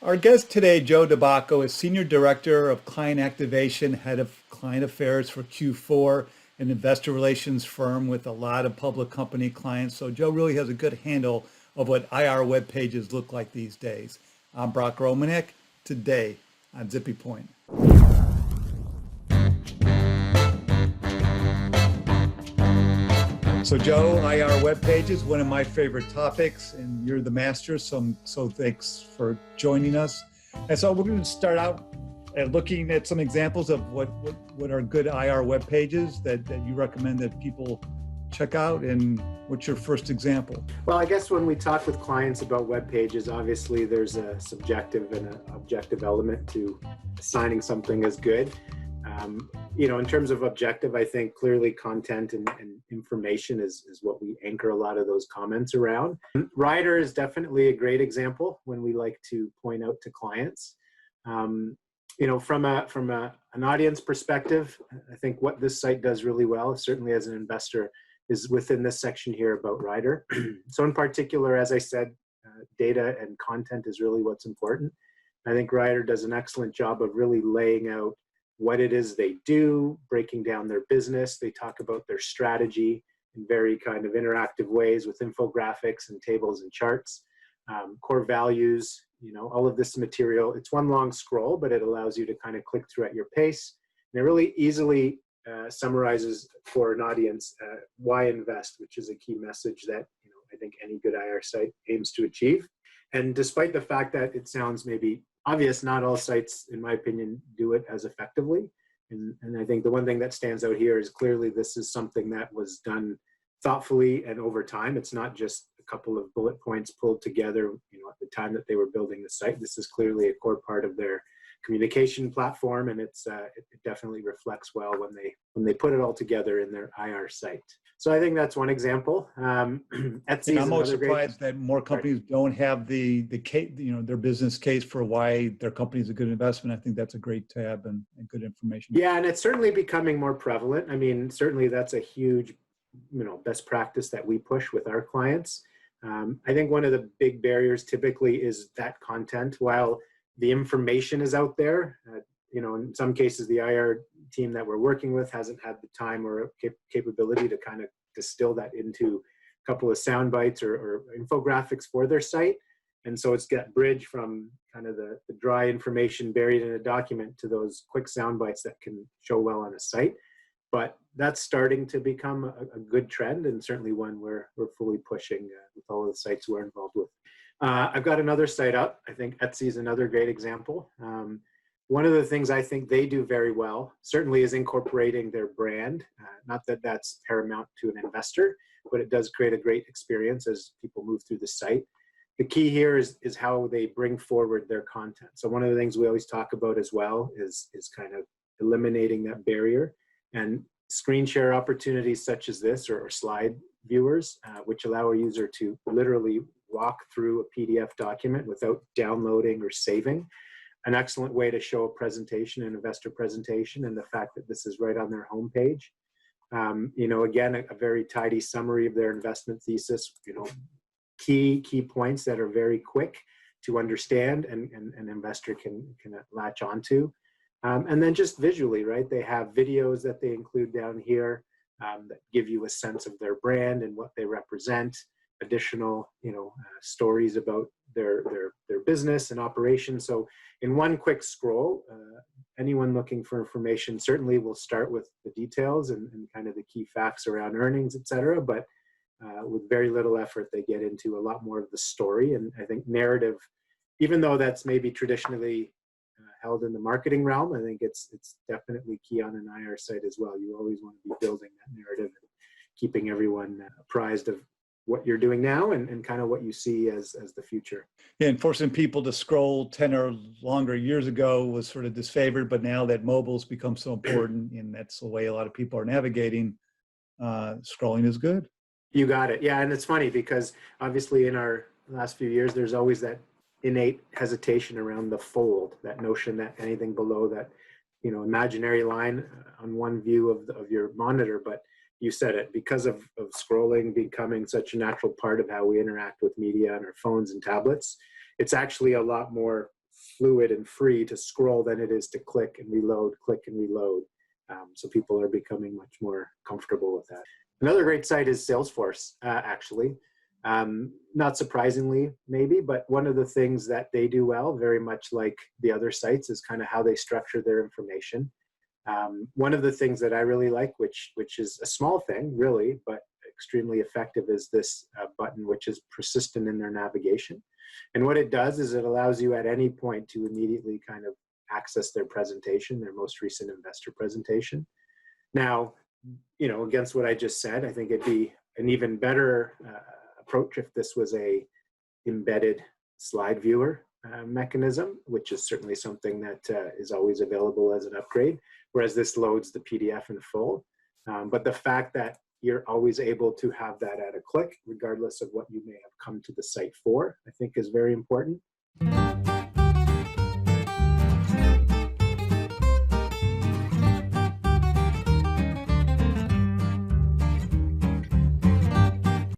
Our guest today, Joe Di Bacco, is Senior Director of Client Activation, Head of Client Affairs for Q4, an investor relations firm with a lot of public company clients. So Joe really has a good handle of what IR web pages look like these days. I'm Brock Romanek, today on Zippy Point. So Joe, IR web pages, one of my favorite topics, and you're the master, so thanks for joining us. And so we're going to start out at looking at some examples of what are good IR web pages that you recommend that people check out, and what's your first example? Well, I guess when we talk with clients about web pages, obviously there's a subjective and an objective element to assigning something as good. In terms of objective, I think clearly content and information is what we anchor a lot of those comments around. Rider is definitely a great example when we like to point out to clients. From an audience perspective, I think what this site does really well, certainly as an investor, is within this section here about Rider. So in particular, as I said, data and content is really what's important. I think Rider does an excellent job of really laying out what it is they do, breaking down their business. They talk about their strategy in very kind of interactive ways with infographics and tables and charts, core values, all of this material. It's one long scroll, but it allows you to kind of click through at your pace. And it really easily summarizes for an audience why invest, which is a key message that I think any good IR site aims to achieve. And despite the fact that it sounds maybe obvious, not all sites, in my opinion, do it as effectively. And I think the one thing that stands out here is clearly this is something that was done thoughtfully and over time. It's not just a couple of bullet points pulled together, at the time that they were building the site. This is clearly a core part of their communication platform, and it definitely reflects well when they put it all together in their IR site. So I think that's one example. Etsy and I'm most surprised that more companies don't have the case, their business case for why their company is a good investment. I think that's a great tab and good information. Yeah, and it's certainly becoming more prevalent. I mean, certainly that's a huge, best practice that we push with our clients. I think one of the big barriers typically is that content. While the information is out there, in some cases the IR team that we're working with hasn't had the time or capability to kind of distill that into a couple of sound bites or infographics for their site. And so it's got bridge from kind of the dry information buried in a document to those quick sound bites that can show well on a site. But that's starting to become a good trend, and certainly one we're fully pushing with all of the sites we're involved with. I've got another site up. I think Etsy is another great example. One of the things I think they do very well, certainly, is incorporating their brand. Not that that's paramount to an investor, but it does create a great experience as people move through the site. The key here is how they bring forward their content. So one of the things we always talk about as well is kind of eliminating that barrier, and screen share opportunities such as this or slide viewers, which allow a user to literally walk through a PDF document without downloading or saving. An excellent way to show a presentation, an investor presentation, and the fact that this is right on their homepage. Again, a very tidy summary of their investment thesis, key points that are very quick to understand and an investor can latch onto. And then just visually, right? They have videos that they include down here that give you a sense of their brand and what they represent. Additional, stories about their business and operation. So in one quick scroll, anyone looking for information certainly will start with the details and kind of the key facts around earnings, et cetera. But with very little effort, they get into a lot more of the story. And I think narrative, even though that's maybe traditionally held in the marketing realm, I think it's definitely key on an IR site as well. You always want to be building that narrative and keeping everyone apprised of what you're doing now and kind of what you see as the future. Yeah, and forcing people to scroll 10 or longer years ago was sort of disfavored, but now that mobile's become so important and that's the way a lot of people are navigating, scrolling is good. You got it. Yeah, and it's funny because obviously in our last few years, there's always that innate hesitation around the fold, that notion that anything below that, imaginary line on one view of your monitor, but you said it, because of scrolling becoming such a natural part of how we interact with media on our phones and tablets, it's actually a lot more fluid and free to scroll than it is to click and reload, click and reload. So people are becoming much more comfortable with that. Another great site is Salesforce, actually. Not surprisingly, maybe, but one of the things that they do well, very much like the other sites, is kind of how they structure their information. One of the things that I really like, which is a small thing, really, but extremely effective, is this button, which is persistent in their navigation. And what it does is it allows you at any point to immediately kind of access their presentation, their most recent investor presentation. Now, you know, against what I just said, I think it'd be an even better approach if this was a embedded slide viewer mechanism, which is certainly something that is always available as an upgrade, whereas this loads the PDF in full. But the fact that you're always able to have that at a click, regardless of what you may have come to the site for, I think is very important.